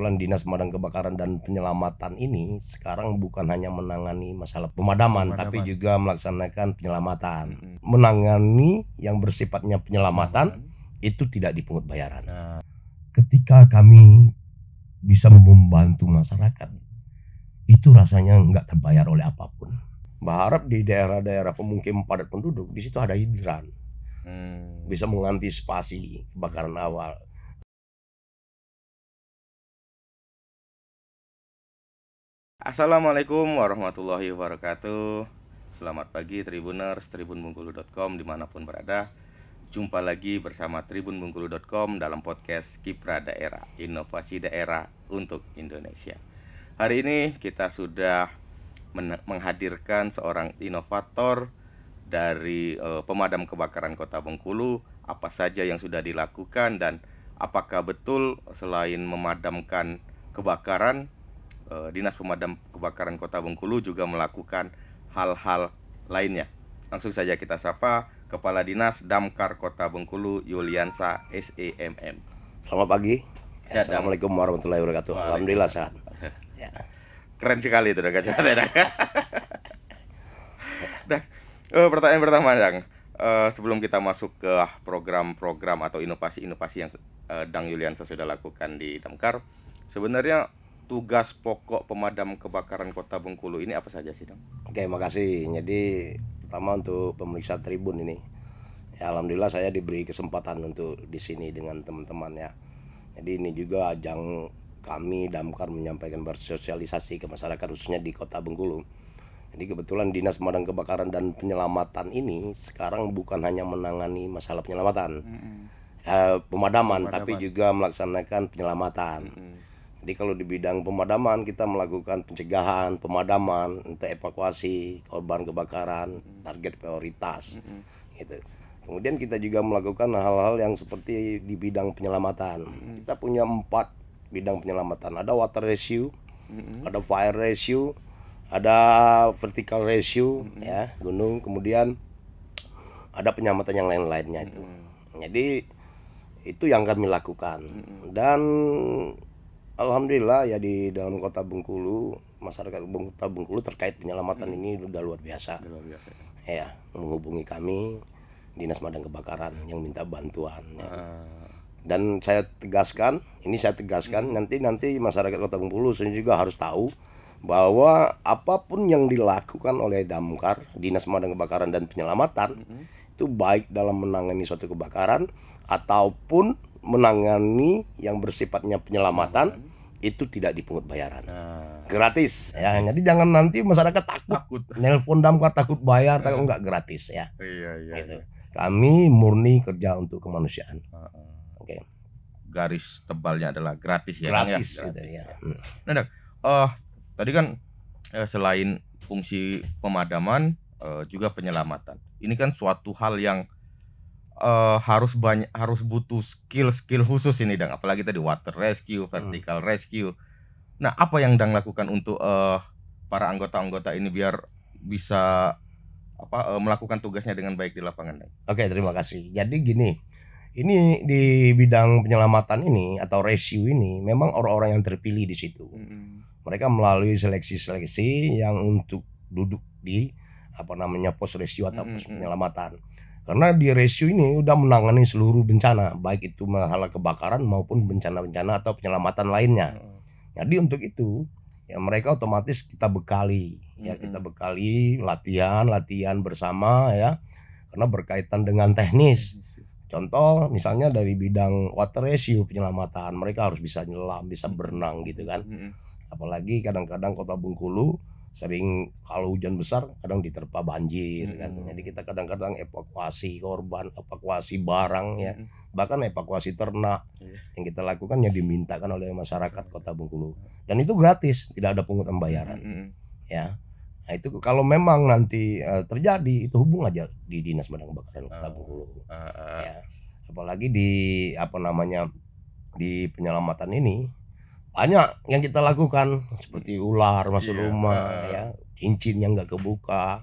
kebetulan Dinas Pemadam Kebakaran dan Penyelamatan ini sekarang bukan hanya menangani masalah pemadaman, tapi juga melaksanakan penyelamatan. Menangani yang bersifatnya penyelamatan itu tidak dipungut bayaran. Ketika kami bisa membantu masyarakat, itu rasanya nggak terbayar oleh apapun. Berharap di daerah-daerah pemukiman padat penduduk di situ ada hidran, bisa mengantisipasi kebakaran awal. Assalamualaikum warahmatullahi wabarakatuh. Selamat pagi Tribuners, tribunbengkulu.com dimanapun berada. Jumpa lagi bersama tribunbengkulu.com dalam podcast Kiprah Daerah, inovasi daerah untuk Indonesia. Hari ini kita sudah menghadirkan seorang inovator dari pemadam kebakaran Kota Bengkulu. Apa saja yang sudah dilakukan dan apakah betul selain memadamkan kebakaran, Dinas Pemadam Kebakaran Kota Bengkulu juga melakukan hal-hal lainnya. Langsung saja kita sapa Kepala Dinas Damkar Kota Bengkulu, Yuliansa SEMM. Selamat pagi. Sehat, Assalamualaikum warahmatullahi wabarakatuh. Alhamdulillah sehat. Ya. Keren sekali itu Dang. Pertanyaan pertama, Dang. Sebelum kita masuk ke program-program atau inovasi-inovasi yang Dang Yuliansa sudah lakukan di Damkar, sebenarnya tugas pokok pemadam kebakaran Kota Bengkulu ini apa saja sih, Dang? Oke, makasih. Jadi pertama untuk pemeriksa Tribun ini, ya alhamdulillah saya diberi kesempatan untuk di sini dengan teman-teman ya. Jadi ini juga ajang kami Damkar menyampaikan bersosialisasi ke masyarakat khususnya di Kota Bengkulu. Jadi kebetulan Dinas Pemadam Kebakaran dan Penyelamatan ini sekarang bukan hanya menangani masalah penyelamatan, pemadaman, tapi juga melaksanakan penyelamatan. Jadi kalau di bidang pemadaman kita melakukan pencegahan, pemadaman untuk evakuasi korban kebakaran, target prioritas, gitu. Kemudian kita juga melakukan hal-hal yang seperti di bidang penyelamatan. Kita punya 4 bidang penyelamatan. Ada water rescue, ada fire rescue, ada vertical rescue, ya gunung. Kemudian ada penyelamatan yang lain-lainnya itu. Jadi itu yang kami lakukan. Dan alhamdulillah ya di dalam Kota Bengkulu, masyarakat Kota Bengkulu terkait penyelamatan ini sudah luar biasa. Ya, menghubungi kami Dinas Pemadam Kebakaran yang minta bantuan. Ya. Dan saya tegaskan, nanti masyarakat Kota Bengkulu juga harus tahu bahwa apapun yang dilakukan oleh Damkar, Dinas Pemadam Kebakaran dan Penyelamatan, itu baik dalam menangani suatu kebakaran ataupun menangani yang bersifatnya penyelamatan, itu tidak dipungut bayaran, gratis ya. Jadi jangan nanti masyarakat takut. Nelpon Damkar takut bayar, enggak, gratis ya. Gitu. Kami murni kerja untuk kemanusiaan. Oke. Garis tebalnya adalah gratis ya. Gratis, gitu ya. Nah, tadi kan selain fungsi pemadaman, juga penyelamatan. Ini kan suatu hal yang harus butuh skill khusus ini, Dang. Apalagi tadi water rescue, vertical rescue. Nah, apa yang Dang lakukan untuk para anggota-anggota ini biar bisa melakukan tugasnya dengan baik di lapangan, Dang? Oke, terima kasih. Jadi gini, ini di bidang penyelamatan ini atau rescue ini memang orang-orang yang terpilih di situ. Mereka melalui seleksi yang untuk duduk di pos rescue atau pos penyelamatan. Karena di rescue ini udah menangani seluruh bencana, baik itu masalah kebakaran maupun bencana-bencana atau penyelamatan lainnya. Jadi untuk itu ya mereka otomatis kita bekali, latihan bersama ya, karena berkaitan dengan teknis. Contoh misalnya dari bidang water rescue penyelamatan, mereka harus bisa nyelam, bisa berenang gitu kan. Apalagi kadang-kadang Kota Bengkulu sering kalau hujan besar kadang diterpa banjir kan. Jadi kita kadang-kadang evakuasi korban, evakuasi barang ya, bahkan evakuasi ternak yang kita lakukan yang dimintakan oleh masyarakat Kota Bengkulu. Dan itu gratis, tidak ada pungutan bayaran. Ya. Nah, itu kalau memang nanti terjadi, itu hubung aja di Dinas Pemadam Kebakaran Kota Bengkulu. Ya. Apalagi di di penyelamatan ini banyak yang kita lakukan, seperti ular masuk rumah ya, cincin yang nggak kebuka.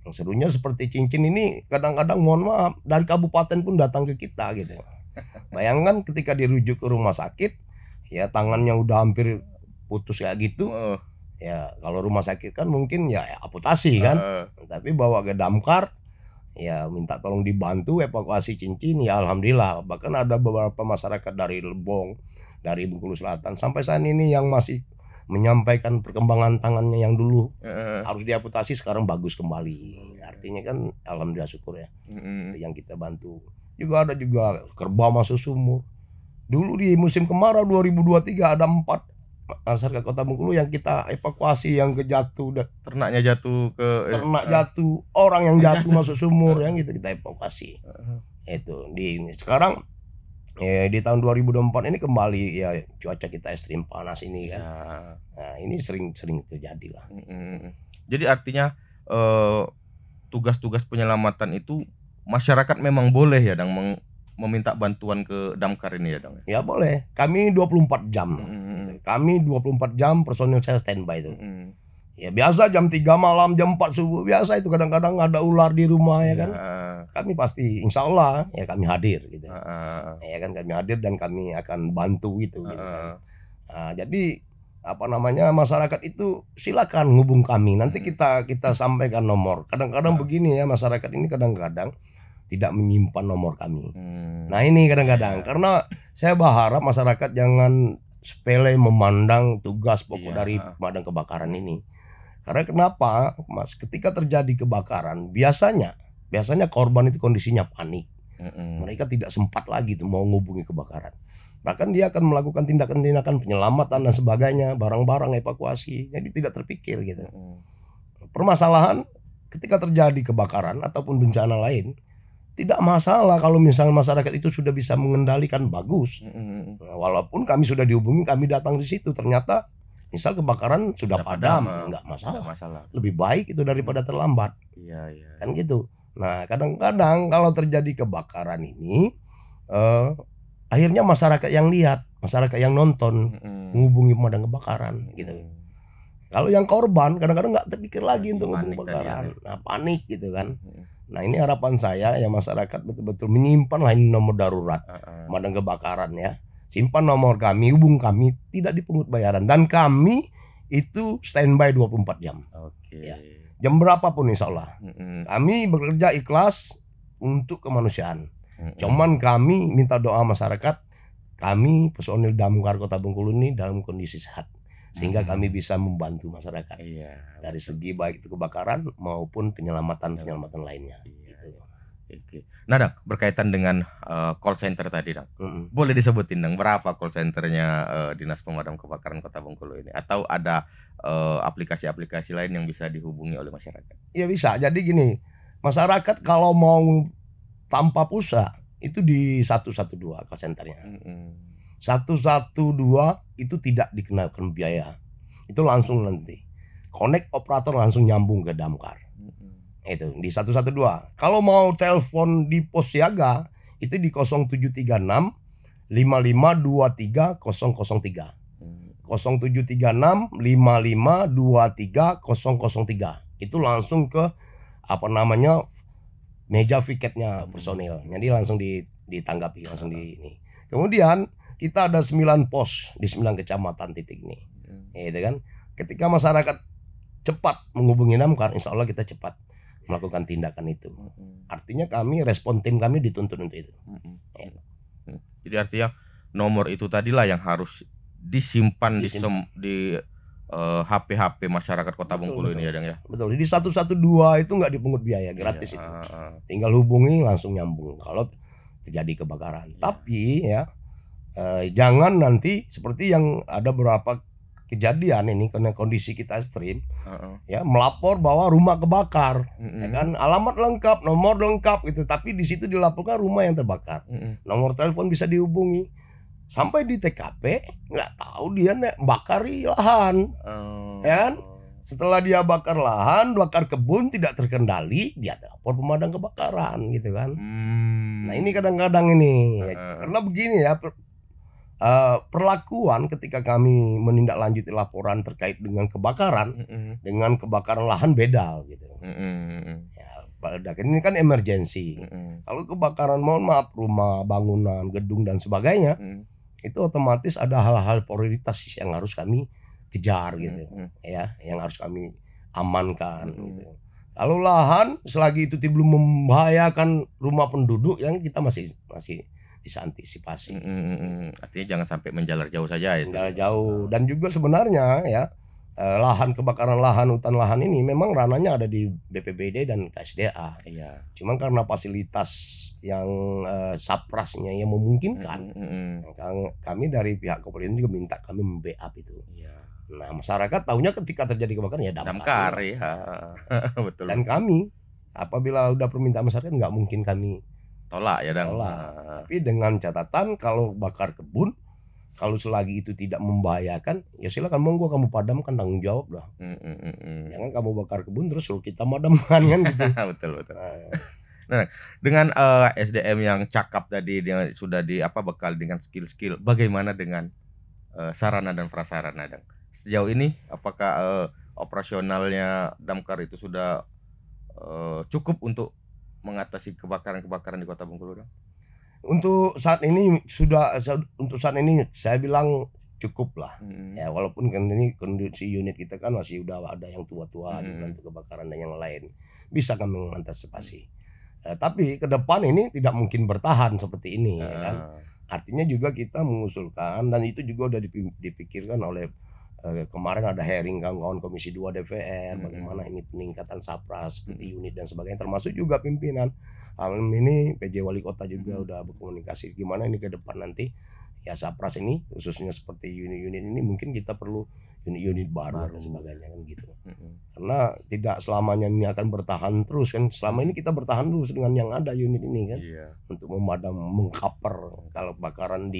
Yang serunya seperti cincin ini kadang-kadang mohon maaf dari kabupaten pun datang ke kita gitu. Bayangkan ketika dirujuk ke rumah sakit ya tangannya udah hampir putus kayak gitu. Heeh. Ya kalau rumah sakit kan mungkin ya amputasi kan. Tapi bawa ke damkar, ya minta tolong dibantu evakuasi cincin, ya alhamdulillah. Bahkan ada beberapa masyarakat dari Lebong, dari Bengkulu Selatan sampai saat ini yang masih menyampaikan perkembangan tangannya yang dulu harus diamputasi sekarang bagus kembali. Artinya kan alhamdulillah, syukur ya. Yang kita bantu. Juga ada juga kerbau masuk sumur. Dulu di musim kemarau 2023 ada 4 masyarakat Kota Bengkulu yang kita evakuasi, yang kejatuh, Ternaknya jatuh ke ternak jatuh, orang yang jatuh masuk sumur, yang kita evakuasi. Itu di ini. Sekarang di tahun 2024 ini kembali ya cuaca kita ekstrim panas ini kan. Nah, ini sering terjadi lah. Jadi artinya tugas-tugas penyelamatan itu masyarakat memang boleh ya Dang meminta bantuan ke damkar ini ya Dang? Ya boleh. Kami 24 jam. Kami 24 jam personil saya standby itu. Ya biasa jam 3 malam, jam 4 subuh biasa itu, kadang-kadang ada ular di rumah ya kan. Kami pasti insya Allah ya kami hadir gitu. Ya kan kami hadir dan kami akan bantu gitu kan. Nah, jadi apa namanya, masyarakat itu silakan hubung kami. Nanti kita sampaikan nomor. Kadang-kadang begini ya, masyarakat ini kadang-kadang tidak menyimpan nomor kami. Nah ini kadang-kadang karena saya berharap masyarakat jangan sepele memandang tugas pokok dari pemadam kebakaran ini. Karena kenapa, Mas? Ketika terjadi kebakaran, biasanya korban itu kondisinya panik. Mereka tidak sempat lagi tuh mau menghubungi kebakaran. Bahkan dia akan melakukan tindakan-tindakan penyelamatan dan sebagainya, barang-barang evakuasi. Jadi tidak terpikir gitu. Permasalahan ketika terjadi kebakaran ataupun bencana lain, tidak masalah kalau misalnya masyarakat itu sudah bisa mengendalikan bagus. Nah, walaupun kami sudah dihubungi, kami datang di situ, ternyata misal kebakaran sudah padam, enggak masalah. Lebih baik itu daripada terlambat. Kan gitu. Nah, kadang-kadang kalau terjadi kebakaran ini, akhirnya masyarakat yang lihat, masyarakat yang nonton menghubungi pemadam kebakaran gitu. Kalau yang korban kadang-kadang nggak terpikir lagi untuk menghubungi kebakaran. Nah, panik gitu kan. Nah, ini harapan saya ya, masyarakat betul-betul menyimpan lah ini nomor darurat pemadam kebakaran ya. Simpan nomor kami, hubung kami, tidak dipungut bayaran, dan kami itu standby 24 jam. Ya. Jam berapapun insya Allah. Kami bekerja ikhlas untuk kemanusiaan. Cuman kami minta doa masyarakat, kami personil damkar Kota Bengkulu ini dalam kondisi sehat, sehingga kami bisa membantu masyarakat dari segi baik itu kebakaran maupun penyelamatan lainnya. Nah Dang, berkaitan dengan call center tadi Dang, boleh disebutin Dang berapa call centernya Dinas Pemadam Kebakaran Kota Bengkulu ini, atau ada aplikasi-aplikasi lain yang bisa dihubungi oleh masyarakat? Ya bisa. Jadi gini, masyarakat kalau mau tanpa pulsa itu di 112 call centernya. 112 itu tidak dikenakan biaya. Itu langsung nanti connect operator langsung nyambung ke damkar. Itu di 112. Kalau mau telepon di pos siaga itu di 0736 5523 003. 0736 5523 003. Itu langsung ke apa namanya, meja piketnya personil. Jadi langsung ditanggapi langsung di ini. Kemudian kita ada 9 pos di 9 kecamatan titik ini. Gitu kan. Ketika masyarakat cepat menghubungi damkar, insya Allah kita cepat melakukan tindakan itu. Artinya kami, respon tim kami dituntut untuk itu. Jadi artinya nomor itu tadilah yang harus disimpan di HP masyarakat Kota Bengkulu ini ya Dang ya. Betul. Di 112 itu nggak dipungut biaya, gratis itu. Tinggal hubungi langsung nyambung kalau terjadi kebakaran. Tapi ya jangan nanti seperti yang ada beberapa kejadian ini karena kondisi kita ekstrim, ya melapor bahwa rumah kebakar, ya kan, alamat lengkap, nomor lengkap gitu, tapi di situ dilaporkan rumah yang terbakar, nomor telepon bisa dihubungi, sampai di TKP nggak tahu dia bakari lahan, ya kan, setelah dia bakar lahan, bakar kebun tidak terkendali, dia lapor pemadam kebakaran gitu kan. Nah ini kadang-kadang ini, karena begini ya. Perlakuan ketika kami menindaklanjuti laporan terkait dengan kebakaran dengan kebakaran lahan beda gitu. Ya, ini kan emergensi. Kalau kebakaran, mohon maaf, rumah, bangunan, gedung dan sebagainya, itu otomatis ada hal-hal prioritas yang harus kami kejar gitu ya, yang harus kami amankan gitu. Kalau lahan selagi itu belum membahayakan rumah penduduk, yang kita masih bisa antisipasi. Artinya jangan sampai menjalar jauh saja itu. Menjalar jauh. Dan juga sebenarnya ya, lahan kebakaran lahan, hutan lahan ini memang ranahnya ada di BPBD dan KSDA. Iya. Cuma karena fasilitas yang saprasnya yang memungkinkan, kami dari pihak kepolisian juga minta kami membackup itu. Iya. Nah, masyarakat tahunya ketika terjadi kebakaran ya Damkar ya. Betul. Dan kami apabila udah permintaan masyarakat nggak mungkin kami tolak ya, Dang. Tapi dengan catatan kalau bakar kebun, kalau selagi itu tidak membahayakan, ya silakan monggo kamu padamkan, tanggung jawab lah. Jangan kamu bakar kebun terus suruh kita madamkan kan gitu. Betul. Nah, dengan SDM yang cakap tadi, dengan sudah bekal dengan skill-skill, bagaimana dengan sarana dan prasarana, Dang? Sejauh ini apakah operasionalnya damkar itu sudah cukup untuk mengatasi kebakaran-kebakaran di Kota Bengkulu, Dang? Untuk saat ini saya bilang cukup lah. Ya, walaupun kan ini kondisi unit kita kan masih udah ada yang tua-tua juga untuk kebakaran dan yang lain. Bisa kami mengantisipasi. Tapi ke depan ini tidak mungkin bertahan seperti ini ya kan. Artinya juga kita mengusulkan, dan itu juga udah dipikirkan oleh kemarin ada hearing kawan-kawan Komisi 2 DPR bagaimana ini peningkatan sapras seperti unit dan sebagainya, termasuk juga pimpinan ini PJ Wali Kota juga udah berkomunikasi gimana ini ke depan nanti ya sapras ini khususnya seperti unit-unit ini mungkin kita perlu unit-unit baru dan sebagainya kan gitu. Karena tidak selamanya ini akan bertahan terus kan, selama ini kita bertahan terus dengan yang ada unit ini kan, untuk mengcover kalau kebakaran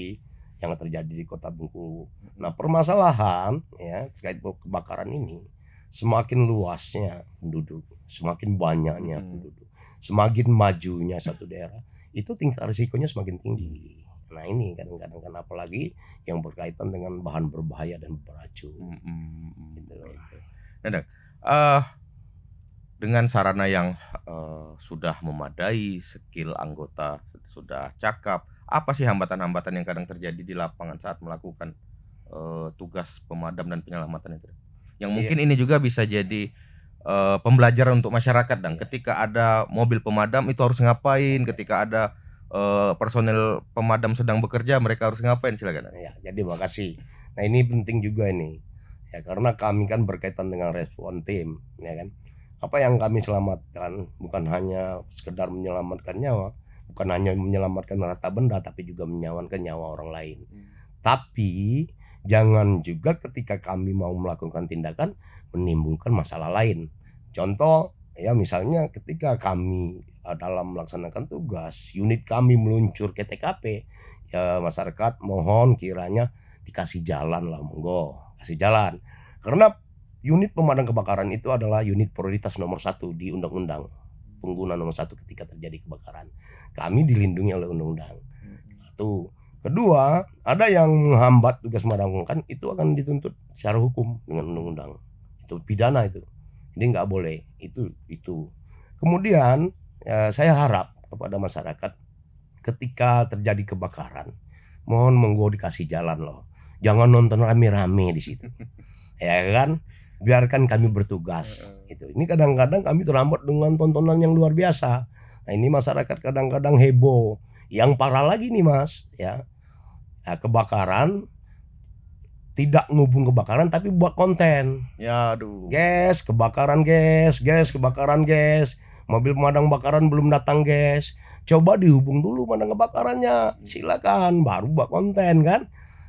yang terjadi di Kota Bengkulu. Nah, permasalahan ya terkait kebakaran ini, semakin luasnya penduduk, semakin banyaknya penduduk, semakin majunya satu daerah, itu tingkat risikonya semakin tinggi. Nah, ini kadang-kadang kan apalagi yang berkaitan dengan bahan berbahaya dan beracun. Gitu. Nah, dengan sarana yang sudah memadai, skill anggota sudah cakap, apa sih hambatan-hambatan yang kadang terjadi di lapangan saat melakukan tugas pemadam dan penyelamatan itu? Yang mungkin ini juga bisa jadi pembelajaran untuk masyarakat, Dang. Ketika ada mobil pemadam itu harus ngapain, ketika ada personel pemadam sedang bekerja mereka harus ngapain, silakan. Ya, jadi makasih. Nah, ini penting juga ini. Ya, karena kami kan berkaitan dengan respon tim, ya kan. Apa yang kami selamatkan bukan hanya sekedar menyelamatkan nyawa, bukan hanya menyelamatkan harta benda, tapi juga menyelamatkan nyawa orang lain. Tapi jangan juga ketika kami mau melakukan tindakan menimbulkan masalah lain. Contoh ya, misalnya ketika kami dalam melaksanakan tugas, unit kami meluncur ke TKP, ya masyarakat mohon kiranya dikasih jalan lah, monggo kasih jalan. Karena unit pemadam kebakaran itu adalah unit prioritas nomor 1 di undang-undang. Pengguna nomor 1 ketika terjadi kebakaran. Kami dilindungi oleh undang-undang. Satu. Kedua, ada yang menghambat tugas pemadam kebakaran, itu akan dituntut secara hukum dengan undang-undang. Itu pidana itu. Jadi nggak boleh. Itu. Kemudian saya harap kepada masyarakat ketika terjadi kebakaran, mohon monggo dikasih jalan loh. Jangan nonton rame-rame di situ. Ya kan? Biarkan kami bertugas. Itu. Ini kadang-kadang kami terhambat dengan tontonan yang luar biasa. Nah, ini masyarakat kadang-kadang heboh. Yang parah lagi nih Mas, ya. Nah, kebakaran tidak ngubung kebakaran tapi buat konten. Ya aduh. Gas, kebakaran gas, kebakaran gas. Mobil pemadam kebakaran belum datang gas. Coba dihubung dulu pemadam kebakarannya. Silakan baru buat konten kan.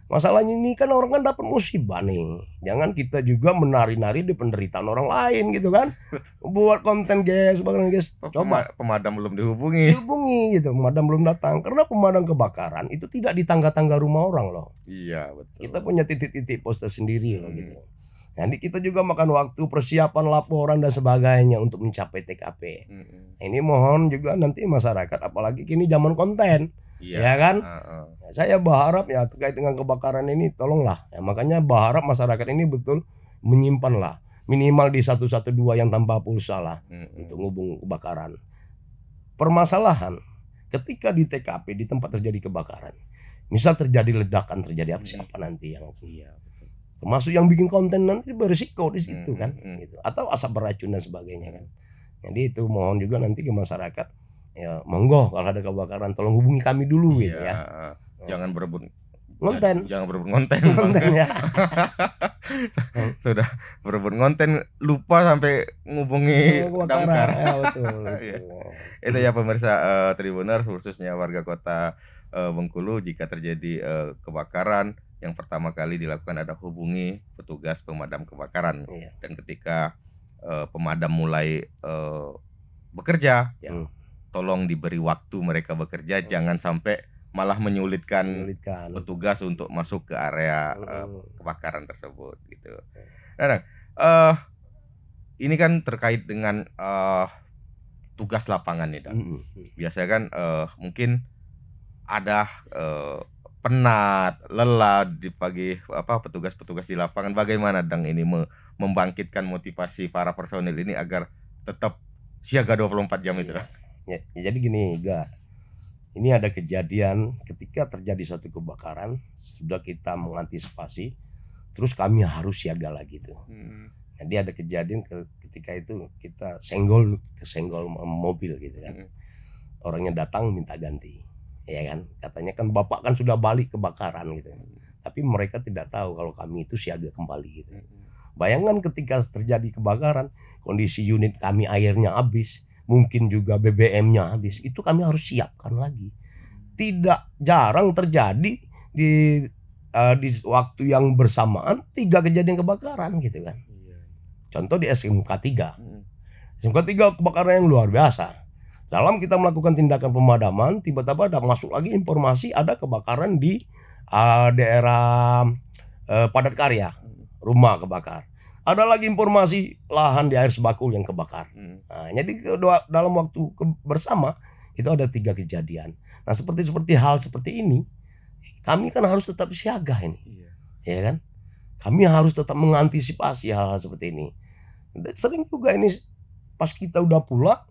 Masalahnya ini kan orang kan dapat musibah nih. Jangan kita juga menari-nari di penderitaan orang lain gitu kan. Buat konten kebakaran gas. Coba pemadam belum dihubungi gitu. Pemadam belum datang. Karena pemadam kebakaran itu tidak di tangga-tangga rumah orang loh. Iya betul. Kita punya titik-titik poster sendiri loh gitu. Nanti kita juga makan waktu persiapan laporan dan sebagainya untuk mencapai TKP. Ini mohon juga nanti masyarakat, apalagi kini zaman konten. Ya kan? Saya berharap ya terkait dengan kebakaran ini tolonglah ya, makanya berharap masyarakat ini betul menyimpan lah minimal di 112 yang tanpa pulsa lah untuk ngubung kebakaran. Permasalahan ketika di TKP di tempat terjadi kebakaran, Misal terjadi ledakan, terjadi apa, siapa nanti yang termasuk yang bikin konten nanti berisiko di situ kan, gitu. Atau asap beracun dan sebagainya kan. Jadi itu mohon juga nanti ke masyarakat, ya monggo kalau ada kebakaran tolong hubungi kami dulu gitu ya. Jangan berebut Ngonten. Jangan berebut ngonten, Konten ya. Sudah berebut ngonten lupa sampai ngubungi damkar. Ya, betul. Itu ya pemirsa Tribuners, khususnya warga kota Bengkulu, jika terjadi kebakaran, yang pertama kali dilakukan adalah hubungi petugas pemadam kebakaran. Dan ketika pemadam mulai bekerja, ya tolong diberi waktu mereka bekerja, jangan sampai malah menyulitkan petugas untuk masuk ke area kebakaran tersebut gitu. Nah, ini kan terkait dengan tugas lapangan nih, Dan. Biasanya kan mungkin ada penat, lelah di pagi petugas-petugas di lapangan. Bagaimana Dang ini membangkitkan motivasi para personil ini agar tetap siaga 24 jam itu? Ya, jadi gini, ini ada kejadian ketika terjadi suatu kebakaran, sudah kita mengantisipasi, terus kami harus siaga lagi tuh. Jadi ada kejadian ketika itu kita kesenggol mobil gitu kan. Orangnya datang minta ganti, ya kan. Katanya kan bapak kan sudah balik kebakaran gitu. Tapi mereka tidak tahu kalau kami itu siaga kembali gitu. Bayangkan ketika terjadi kebakaran, kondisi unit kami airnya habis, mungkin juga BBM-nya habis, itu kami harus siapkan lagi. Tidak jarang terjadi di waktu yang bersamaan 3 kejadian kebakaran gitu kan. Contoh di SMK 3. SMK 3 kebakaran yang luar biasa. Dalam kita melakukan tindakan pemadaman, tiba-tiba ada masuk lagi informasi ada kebakaran di daerah padat karya, rumah kebakar. Ada lagi informasi lahan di air sebakul yang kebakar. Nah, jadi dalam waktu bersama itu ada 3 kejadian. Nah, seperti hal seperti ini, kami kan harus tetap siaga ini, ya kan? Kami harus tetap mengantisipasi hal-hal seperti ini. Sering juga ini pas kita udah pulang,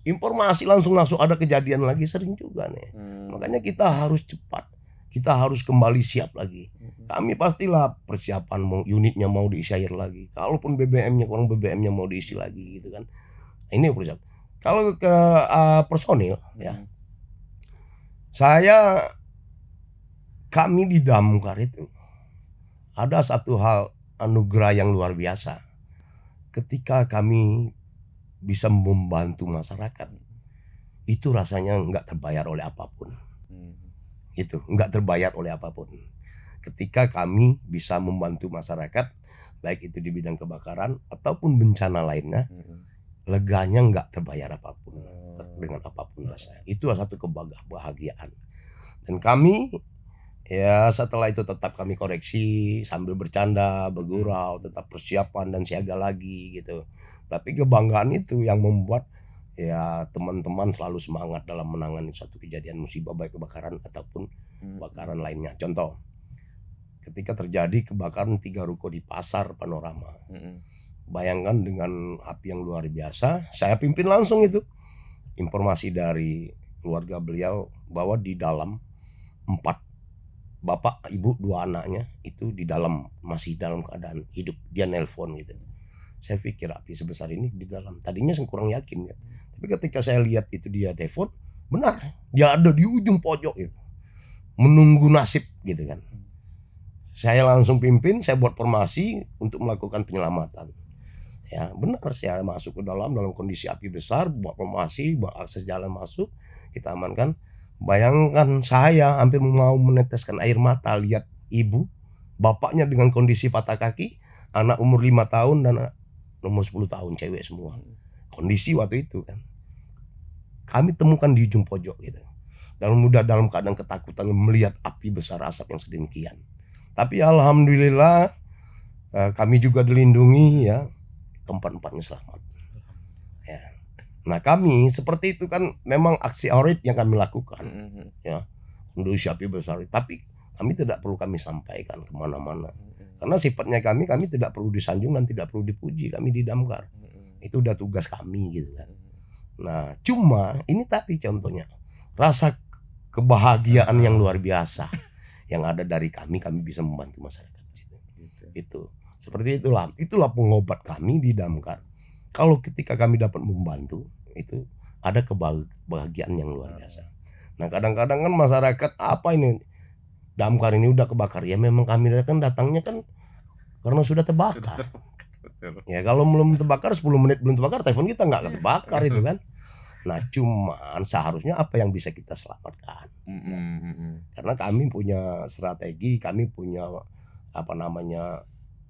informasi langsung ada kejadian lagi, sering juga nih. Makanya kita harus cepat, kita harus kembali siap lagi. Kami pastilah persiapan unitnya mau diisi air lagi. Kalaupun BBM-nya kurang, BBM-nya mau diisi lagi gitu kan. Ini persiapan. Kalau ke personil ya. Kami di Damkar itu ada satu hal anugerah yang luar biasa. Ketika kami bisa membantu masyarakat, itu rasanya nggak terbayar oleh apapun. Itu nggak terbayar oleh apapun. Ketika kami bisa membantu masyarakat, baik itu di bidang kebakaran ataupun bencana lainnya, leganya nggak terbayar apapun, dengan apapun rasanya. Itu satu kebahagiaan. Dan kami ya setelah itu tetap kami koreksi sambil bercanda, bergurau, tetap persiapan dan siaga lagi gitu. Tapi kebanggaan itu yang membuat ya teman-teman selalu semangat dalam menangani suatu kejadian musibah, baik kebakaran ataupun kebakaran lainnya. Contoh, ketika terjadi kebakaran 3 ruko di Pasar Panorama. Bayangkan dengan api yang luar biasa, saya pimpin langsung itu. Informasi dari keluarga beliau bahwa di dalam 4 bapak, ibu, 2 anaknya itu di dalam, masih dalam keadaan hidup. Dia nelpon gitu. Saya pikir api sebesar ini di dalam. Tadinya saya kurang yakin ya. Tapi ketika saya lihat itu dia telepon, benar, dia ada di ujung pojok itu. Menunggu nasib gitu kan. Saya langsung pimpin, saya buat formasi untuk melakukan penyelamatan. Ya, benar, saya masuk ke dalam kondisi api besar, buat formasi, buat akses jalan masuk, kita amankan. Bayangkan saya hampir mau meneteskan air mata lihat ibu, bapaknya dengan kondisi patah kaki, anak umur 5 tahun dan umur 10 tahun, cewek semua. Kondisi waktu itu kan. Kami temukan di ujung pojok gitu. Dalam keadaan ketakutan melihat api besar, asap yang sedemikian. Tapi alhamdulillah kami juga dilindungi ya, keempat-empatnya selamat. Ya. Nah kami seperti itu kan memang aksi audit yang kami lakukan, ya kondisi api besar. Tapi kami tidak perlu kami sampaikan kemana-mana, karena sifatnya kami tidak perlu disanjung dan tidak perlu dipuji. Kami di Damkar itu udah tugas kami gitu kan. Nah cuma ini tadi contohnya rasa kebahagiaan yang luar biasa yang ada dari kami bisa membantu masyarakat gitu. Itu seperti itulah pengobat kami di Damkar. Kalau ketika kami dapat membantu itu ada kebahagiaan yang luar biasa. Nah kadang-kadang kan masyarakat apa ini Damkar ini udah kebakar, ya memang kami kan datangnya kan karena sudah terbakar. Ya kalau belum terbakar 10 menit belum terbakar, telepon kita nggak terbakar itu kan. Nah cuman seharusnya apa yang bisa kita selamatkan. Karena kami punya strategi, kami punya apa namanya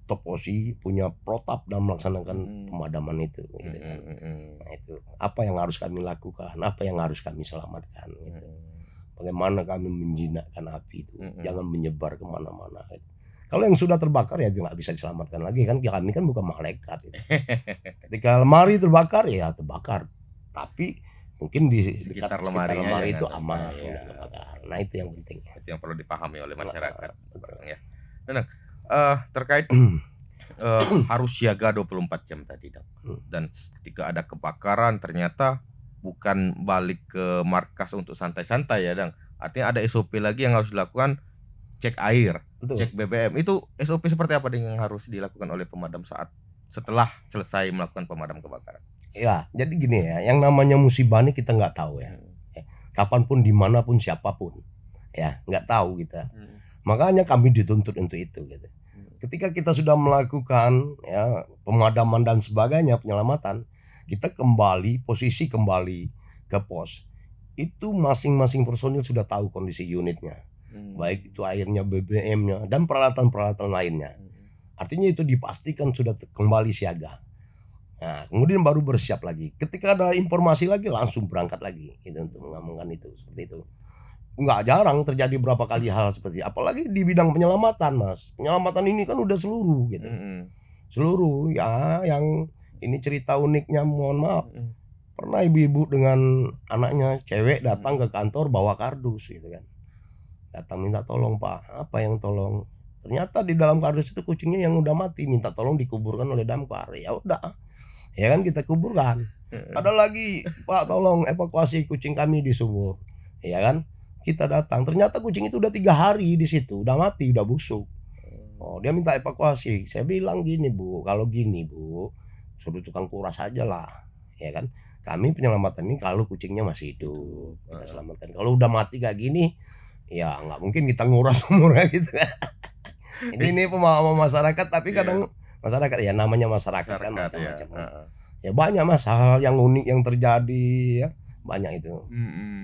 toposi, punya protap dalam melaksanakan pemadaman itu. Gitu kan. Nah itu apa yang harus kami lakukan, apa yang harus kami selamatkan. Gitu. Bagaimana kami menjinakkan api itu, jangan menyebar kemana-mana. Gitu. Kalau yang sudah terbakar ya itu nggak bisa diselamatkan lagi kan, kami kan bukan malaikat. Gitu. Ketika lemari terbakar ya terbakar, tapi mungkin di sekitar lemari itu sampai, aman ya. Terbakar. Nah itu yang penting. Itu yang perlu dipahami oleh masyarakat. Ya. Nah, terkait harus siaga 24 jam tadi dong. Dan ketika ada kebakaran ternyata bukan balik ke markas untuk santai-santai ya Dang. Artinya ada SOP lagi yang harus dilakukan, cek air, cek BBM. Itu SOP seperti apa yang harus dilakukan oleh pemadam setelah selesai melakukan pemadam kebakaran? Ya, jadi gini ya, yang namanya musibah ini kita nggak tahu ya. Kapanpun, dimanapun, siapapun, ya nggak tahu kita. Makanya kami dituntut untuk itu. Gitu. Ketika kita sudah melakukan ya pemadaman dan sebagainya, penyelamatan, kita posisi kembali ke pos. Itu masing-masing personil sudah tahu kondisi unitnya, baik itu airnya, BBM-nya, dan peralatan-peralatan lainnya. Artinya itu dipastikan sudah kembali siaga. Nah, kemudian baru bersiap lagi. Ketika ada informasi lagi langsung berangkat lagi gitu, untuk mengamankan itu seperti itu. Nggak jarang terjadi berapa kali hal seperti itu. Apalagi di bidang penyelamatan, Mas. Penyelamatan ini kan udah seluruh gitu. Seluruh ya, yang ini cerita uniknya, mohon maaf. Pernah ibu-ibu dengan anaknya cewek datang ke kantor bawa kardus gitu kan. Datang minta tolong, Pak. Apa yang tolong? Ternyata di dalam kardus itu kucingnya yang udah mati, minta tolong dikuburkan oleh damkar. Ya udah. Ya kan kita kuburkan. Ada lagi, Pak tolong evakuasi kucing kami di sumur. Ya kan? Kita datang, ternyata kucing itu udah 3 hari di situ, udah mati, udah busuk. Oh, dia minta evakuasi. Saya bilang gini, Bu, kalau gini, Bu, suruh tukang kuras aja lah. Ya kan? Kami penyelamatan ini kalau kucingnya masih hidup, kita selamatkan. Kalau udah mati kayak gini, ya nggak mungkin kita nguras sumurnya gitu. Ini pemahaman masyarakat, tapi kadang masyarakat ya namanya masyarakat kan macam-macam. Ya banyak Mas hal yang unik yang terjadi ya, banyak itu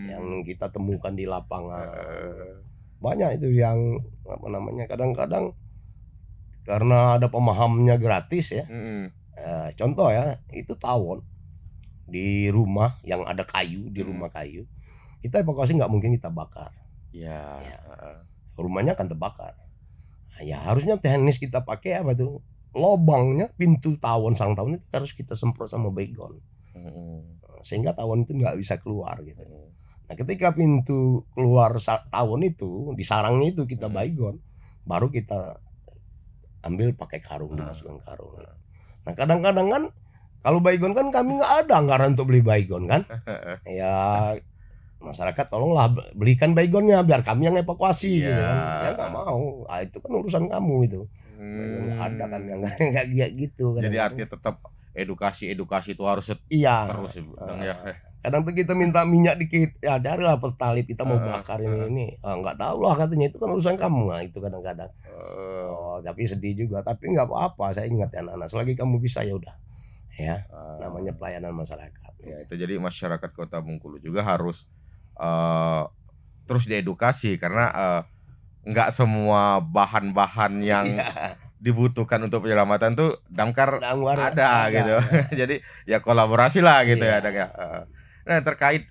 yang kita temukan di lapangan. Banyak itu yang apa namanya, kadang-kadang karena ada pemahamnya gratis ya. Contoh ya, itu tawon di rumah yang ada kayu, di rumah kayu, kita evakuasi nggak mungkin kita bakar. Ya. Rumahnya akan terbakar. Nah, ya harusnya teknis kita pakai apa tuh? Lobangnya pintu tawon, sang tawon itu harus kita semprot sama baygon, sehingga tawon itu nggak bisa keluar gitu. Nah ketika pintu keluar tawon itu di sarangnya itu kita baygon, baru kita ambil pakai karung, dimasukkan karung. Nah kadang-kadang kan kalau baygon kan kami nggak ada anggaran untuk beli baygon kan, ya masyarakat tolonglah belikan baygonnya biar kami yang evakuasi gitu kan. Ya nggak mau, itu kan urusan kamu itu. Ada kan yang nggak gitu. Jadi artinya tetap edukasi itu harus terus ya. Kadang tuh kita minta minyak dikit, ya carilah pertalite, kita mau bakar ini. Nggak tahu lah katanya, itu kan urusan kamu. Nah itu kadang-kadang. Tapi sedih juga, tapi nggak apa-apa. Saya ingat ya anak-anak, selagi kamu bisa ya udah. Ya, namanya pelayanan masyarakat. Ya itu jadi masyarakat Kota Bengkulu juga harus terus diedukasi karena nggak semua bahan-bahan yang dibutuhkan untuk penyelamatan tuh damkar ada gitu. Jadi ya kolaborasi lah gitu ya. Nah terkait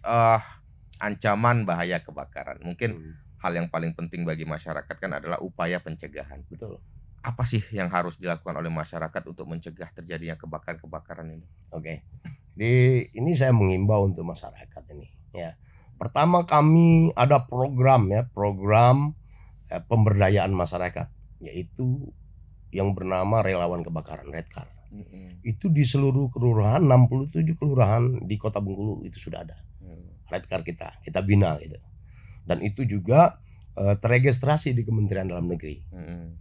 ancaman bahaya kebakaran, mungkin hal yang paling penting bagi masyarakat kan adalah upaya pencegahan. Betul. Apa sih yang harus dilakukan oleh masyarakat untuk mencegah terjadinya kebakaran ini? Oke. Jadi ini saya mengimbau untuk masyarakat ini ya. Pertama kami ada program pemberdayaan masyarakat, yaitu yang bernama Relawan Kebakaran Redcar. Itu di seluruh kelurahan, 67 kelurahan di Kota Bengkulu itu sudah ada Redcar kita bina gitu. dan itu juga terregistrasi di Kementerian Dalam Negeri.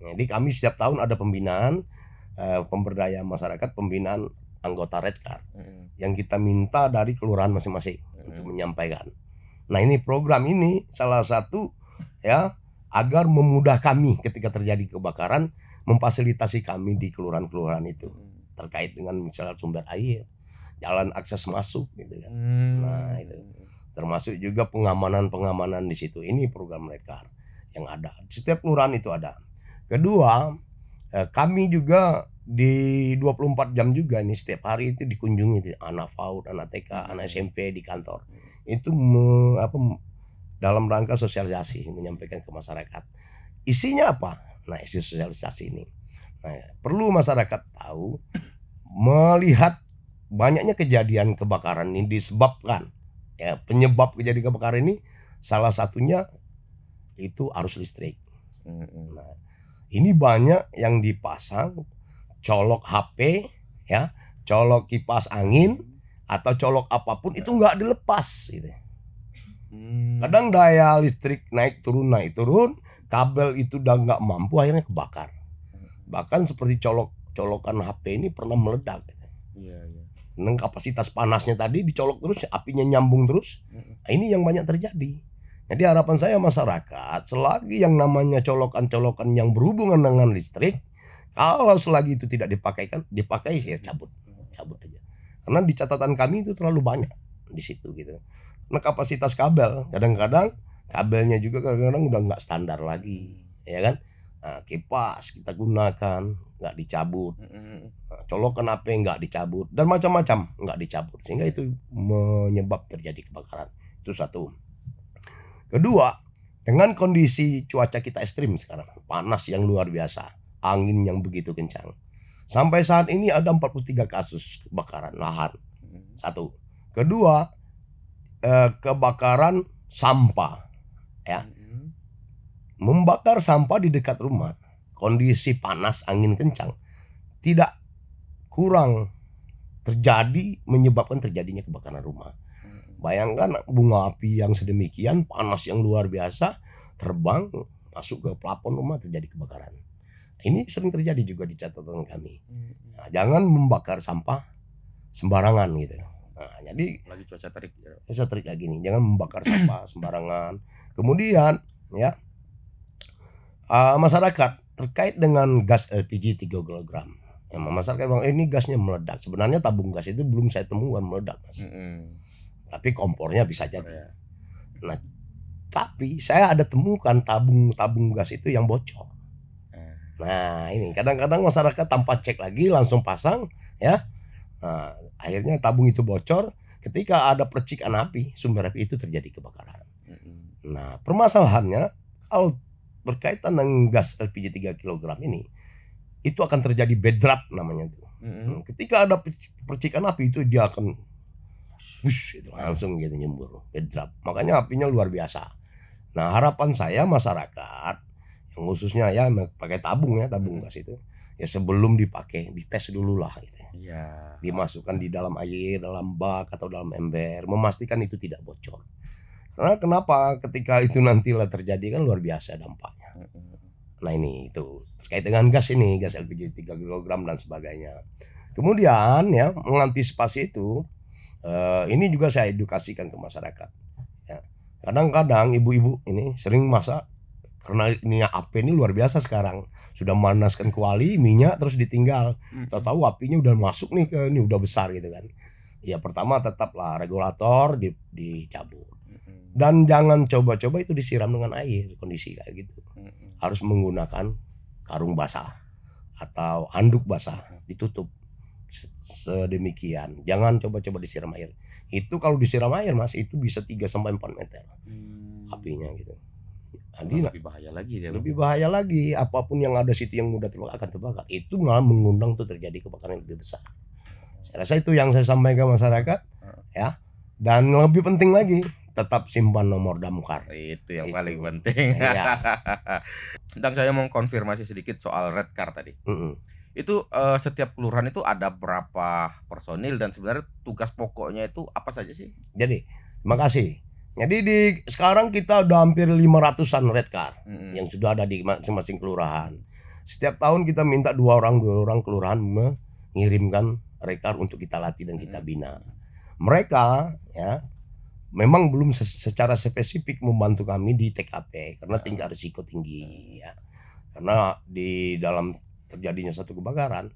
Jadi kami setiap tahun ada pembinaan pemberdayaan masyarakat, pembinaan anggota Redcard yang kita minta dari kelurahan masing-masing untuk menyampaikan. Nah, ini program ini salah satu ya agar memudah kami ketika terjadi kebakaran, memfasilitasi kami di kelurahan-kelurahan itu terkait dengan misalnya sumber air, jalan akses masuk gitu kan. Nah, itu termasuk juga pengamanan di situ. Ini program Redcard yang ada. Setiap kelurahan itu ada. Kedua, kami juga di 24 jam juga nih setiap hari itu dikunjungi anak PAUD, anak TK, anak SMP di kantor. Itu dalam rangka sosialisasi, menyampaikan ke masyarakat. Isinya apa? Nah, isi sosialisasi ini. Nah, perlu masyarakat tahu, melihat banyaknya kejadian kebakaran ini disebabkan ya, penyebab kejadian kebakaran ini salah satunya itu arus listrik. Nah, ini banyak yang dipasang colok HP ya, colok kipas angin atau colok apapun itu nggak dilepas gitu. Kadang daya listrik naik turun, kabel itu udah nggak mampu, akhirnya kebakar. Bahkan seperti colokan HP ini pernah meledak gitu. Dengan kapasitas panasnya tadi dicolok terus, apinya nyambung terus. Nah, ini yang banyak terjadi. Jadi harapan saya masyarakat, selagi yang namanya colokan-colokan yang berhubungan dengan listrik, kalau selagi itu tidak dipakai ya cabut aja. Karena di catatan kami itu terlalu banyak di situ gitu. Karena kapasitas kabel, kadang-kadang kabelnya juga kadang-kadang udah nggak standar lagi, ya kan? Nah, kipas kita gunakan nggak dicabut, colokan HP nggak dicabut, dan macam-macam nggak dicabut, sehingga itu menyebab terjadi kebakaran. Itu satu. Kedua, dengan kondisi cuaca kita ekstrim sekarang, panas yang luar biasa, angin yang begitu kencang. Sampai saat ini ada 43 kasus kebakaran lahan. Satu. Kedua, kebakaran sampah, ya. Membakar sampah di dekat rumah, kondisi panas, angin kencang, tidak kurang terjadi, menyebabkan terjadinya kebakaran rumah. Bayangkan bunga api yang sedemikian, panas yang luar biasa, terbang masuk ke plafon rumah, terjadi kebakaran. Ini sering terjadi juga di catatan kami. Nah, jangan membakar sampah sembarangan gitu. Nah, jadi lagi cuaca terik kayak gini, jangan membakar sampah sembarangan. Kemudian ya, masyarakat terkait dengan gas LPG 3 kg. Ya, masyarakat bilang ini gasnya meledak. Sebenarnya tabung gas itu belum saya temukan meledak, Mas. Tapi kompornya bisa jadi. Nah, tapi saya ada temukan tabung gas itu yang bocor. Nah, ini kadang-kadang masyarakat tanpa cek lagi langsung pasang ya. Nah, akhirnya tabung itu bocor, ketika ada percikan api, sumber api itu terjadi kebakaran. Nah, permasalahannya kalau berkaitan dengan gas LPG 3 kg ini, itu akan terjadi bed drop namanya itu. Ketika ada percikan api itu dia akan itu langsung gitu nyembur, bed drop. Makanya apinya luar biasa. Nah, harapan saya masyarakat yang khususnya ya pakai tabung gas itu, ya sebelum dipakai dites dulu lah gitu. Dimasukkan di dalam air, dalam bak atau dalam ember, memastikan itu tidak bocor. Karena kenapa? Ketika itu nantilah terjadi kan luar biasa dampaknya. Nah, ini itu terkait dengan gas ini, gas LPG 3 kg dan sebagainya. Kemudian ya, mengantisipasi itu, ini juga saya edukasikan ke masyarakat. Ya. Kadang-kadang ibu-ibu ini sering masak, karena minyak api ini luar biasa sekarang. Sudah memanaskan kuali minyak terus ditinggal. Tahu-tahu apinya udah masuk nih ke ini, udah besar gitu kan. Ya, pertama tetaplah regulator dicabut. Dan jangan coba-coba itu disiram dengan air, kondisi kayak gitu. Harus menggunakan karung basah atau handuk basah, ditutup sedemikian. Jangan coba-coba disiram air. Itu kalau disiram air, Mas, itu bisa 3 sampai 4 meter apinya gitu. Jadi lebih bahaya lagi dia. Lebih bahaya lagi, apapun yang ada situ yang mudah terbakar akan terbakar. Itu malah mengundang tuh terjadi kebakaran yang lebih besar. Saya rasa itu yang saya sampaikan masyarakat ya. Dan lebih penting lagi, tetap simpan nomor damkar. Itu yang paling penting. Iya. Dan saya mau konfirmasi sedikit soal Redcard tadi. Itu setiap kelurahan itu ada berapa personil dan sebenarnya tugas pokoknya itu apa saja sih? Jadi, terima kasih. Jadi sekarang kita udah hampir 500-an red car yang sudah ada di masing-masing kelurahan. Setiap tahun kita minta dua orang kelurahan mengirimkan red car untuk kita latih dan kita bina. Mereka ya memang belum secara spesifik membantu kami di TKP karena tingkat risiko tinggi ya. Karena di dalam terjadinya satu kebakaran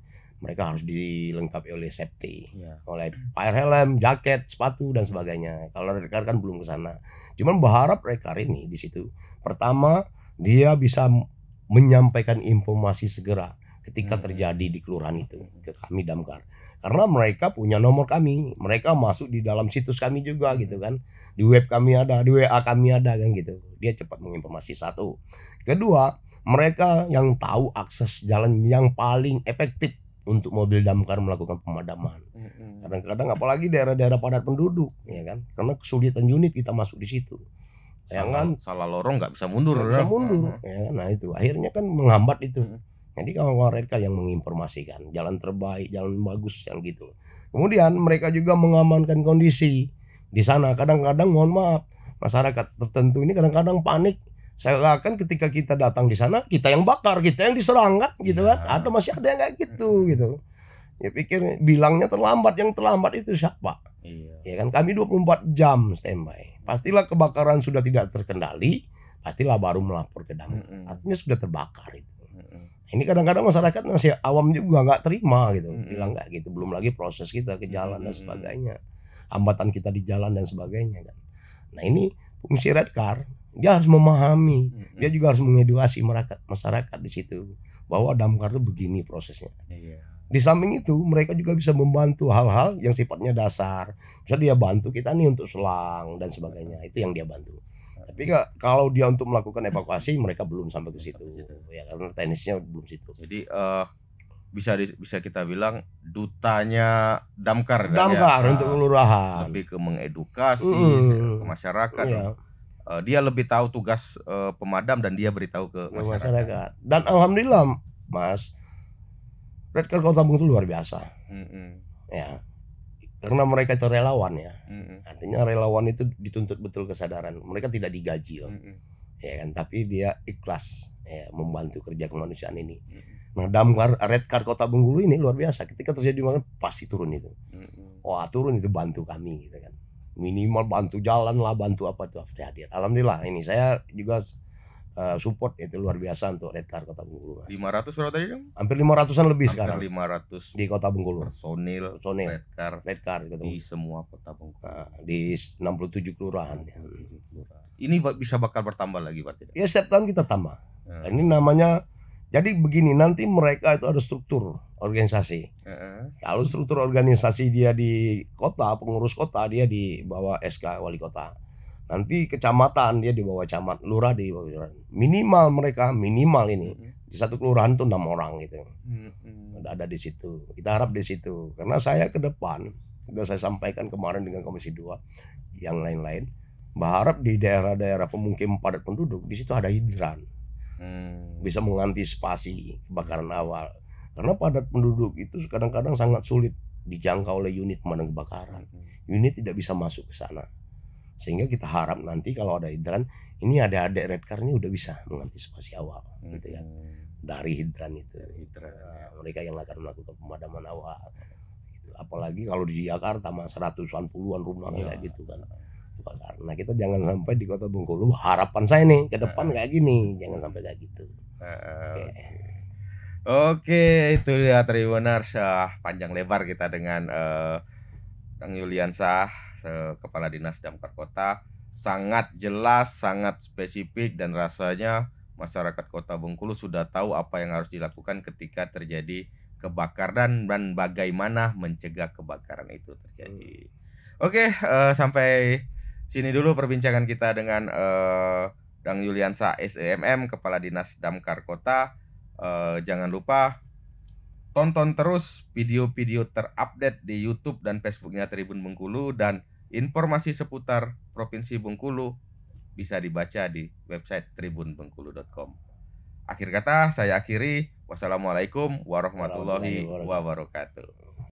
mereka harus dilengkapi oleh safety, oleh fire helm, jaket, sepatu dan sebagainya. Kalau red car kan belum ke sana. Cuman berharap red car ini di situ. Pertama, dia bisa menyampaikan informasi segera ketika terjadi di kelurahan itu ke kami Damkar. Karena mereka punya nomor kami, mereka masuk di dalam situs kami juga gitu kan. Di web kami ada, di WA kami ada kan gitu. Dia cepat menginformasi satu. Kedua, mereka yang tahu akses jalan yang paling efektif untuk mobil damkar melakukan pemadaman. Kadang-kadang apalagi daerah-daerah padat penduduk, ya kan? Karena kesulitan unit kita masuk di situ. Salah lorong nggak bisa mundur. Ya kan? Nah itu akhirnya kan menghambat itu. Jadi kalau mereka yang menginformasikan jalan terbaik, jalan bagus, yang gitu. Kemudian mereka juga mengamankan kondisi di sana. Kadang-kadang mohon maaf, masyarakat tertentu ini kadang-kadang panik. Saya akan ketika kita datang di sana kita yang bakar, kita yang diserang kan gitu kan. Masih ada yang kayak gitu gitu. Ya pikir bilangnya terlambat, yang terlambat itu siapa? Ya kan kami 24 jam standby. Pastilah kebakaran sudah tidak terkendali, pastilah baru melapor ke damkar. Artinya sudah terbakar itu. Ini kadang-kadang masyarakat masih awam juga nggak terima gitu, bilang nggak gitu. Belum lagi proses kita ke jalan dan sebagainya, hambatan kita di jalan dan sebagainya kan. Nah ini fungsi red car, dia harus memahami, dia juga harus mengedukasi masyarakat di situ bahwa damkar itu begini prosesnya. Di samping itu mereka juga bisa membantu hal-hal yang sifatnya dasar. Misalnya dia bantu kita nih untuk selang dan sebagainya, itu yang dia bantu. Tapi kalau dia untuk melakukan evakuasi mereka belum sampai ke situ. Ya karena teknisnya belum situ. Jadi bisa kita bilang dutanya damkar untuk kelurahan. Lebih ke mengedukasi ke masyarakat. Dia lebih tahu tugas pemadam dan dia beritahu ke masyarakat. Dan alhamdulillah Mas, Red Car Kota Bengkulu luar biasa. Ya. Karena mereka itu relawan ya. Artinya relawan itu dituntut betul kesadaran. Mereka tidak digaji loh. Ya kan, tapi dia ikhlas ya membantu kerja kemanusiaan ini. Nah, damkar Red Car Kota Bengkulu ini luar biasa. Ketika terjadi mana pasti turun itu. Wah, turun itu bantu kami gitu kan. Minimal bantu jalan lah, bantu apa tuh pasti hadir. Alhamdulillah ini saya juga support itu luar biasa untuk Red Car Kota Bengkulu. 500 berapa tadi dong? Hampir 500-an lebih hampir sekarang. 500 di Kota Bengkulu. Personil Red Car gitu. Di semua Kota Bengkulu. Di 67 kelurahan. Ini bisa bakal bertambah lagi berarti. Ya setiap tahun kita tambah. Ini namanya, jadi begini, nanti mereka itu ada struktur organisasi. Kalau struktur organisasi dia di kota, pengurus kota dia di bawah SK wali kota. Nanti kecamatan dia di bawah camat, lurah di bawah lurah. Minimal ini di satu kelurahan tuh 6 orang gitu. Ada di situ. Kita harap di situ. Karena saya ke depan sudah saya sampaikan kemarin dengan Komisi 2 yang lain-lain, berharap di daerah-daerah pemukiman padat penduduk di situ ada hidran. Bisa mengantisipasi kebakaran awal. Karena padat penduduk itu kadang-kadang sangat sulit dijangkau oleh unit pemadam kebakaran. Unit tidak bisa masuk ke sana. Sehingga kita harap nanti kalau ada hidran, ini ada Red Car ini udah bisa mengantisipasi awal gitu kan. Dari hidran itu. Mereka yang akan melakukan pemadaman awal gitu. Apalagi kalau di Jakarta mas ratusan puluhan rumah kayak gitu kan. Karena kita jangan sampai di Kota Bengkulu, harapan saya nih ke depan kayak gini, jangan sampai kayak gitu. Oke, itu dia Tribuners, panjang lebar kita dengan Kang Yuliansah, Kepala Dinas Damkar Kota. Sangat jelas, sangat spesifik, dan rasanya masyarakat Kota Bengkulu sudah tahu apa yang harus dilakukan ketika terjadi kebakaran dan bagaimana mencegah kebakaran itu terjadi. Oke, sampai sini dulu perbincangan kita dengan Kang Yuliansah SEMM, Kepala Dinas Damkar Kota. Jangan lupa tonton terus video-video terupdate di YouTube dan Facebooknya Tribun Bengkulu, dan informasi seputar Provinsi Bengkulu bisa dibaca di website tribunbengkulu.com. Akhir kata saya akhiri. Wassalamualaikum warahmatullahi wabarakatuh.